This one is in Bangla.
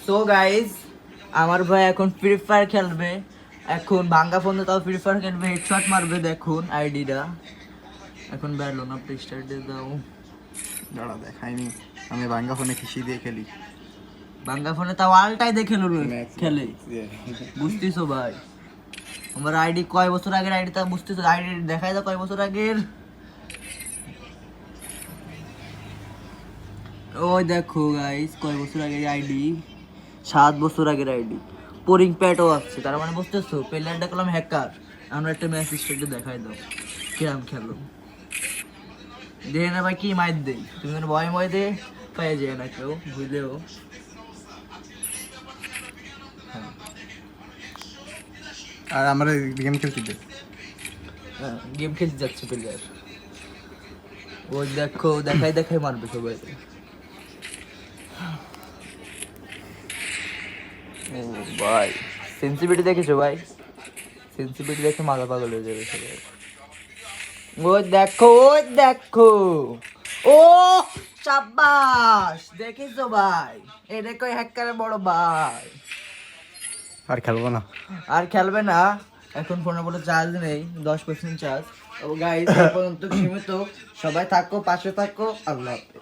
সো গাইজ আমার ভাই এখন ফ্রি ফায়ার খেলবে। এখন ভাঙ্গা ফোনে তাও ফ্রি ফায়ার খেলবে, হেডশট মারবে। দেখুন আইডিটা এখন বেরলো না, প্লে স্টার দিয়ে দাও। দাঁড়া দেখাইনি, আমি ভাঙ্গা ফোনে কিসি দিয়ে খেলি। ভাঙ্গা ফোনে তাও আলটাই দেখে খেলে, বুঝতেছো ভাই? আমার আইডি কয় বছর আগের আইডি, তা বুঝতেছো? আইডি দেখাই দাও কয় বছর আগের। ওই দেখো গাইস, কয় বছর আগের আইডি, 7 বছর আগের আইডি। পোরিং প্যাটও আছে, তার মানে বুঝতেছো প্লেয়ারটা করলাম হ্যাকার। আমরা একটা ম্যাচ স্টেটে দেখাই দাও কিরাম খেলো। দেখে না ভাই কি মাইর দেই, তুমি যেন ভয় ময় দে পাই যায় না কেউ বুঝলেও। আর আমরা গেম খেলতে দে। গেম খেলতে যাচ্ছে প্লেয়ার। ওই দেখো দেখাই দেখাই মারবে সবাই। ও ভাই সেন্সিটিভিটি দেখেছো ভাই? সেন্সিটিভিটি দেখে মাথা পাগল হয়ে যাবে সবাই। ওই দেখো, ওই দেখো, ও শাবাশ, দেখেছো ভাই? এটা কই হ্যাকারের বড় ভাই। আর খেলবো না। আর খেলবে না, এখন ফোনে বলে চার্জ নেই, 10% চার্জ। ও গাইস এই পর্যন্ত সীমিত। সবাই থাকো, পাশে থাকো, আল্লাহ হাফেজ।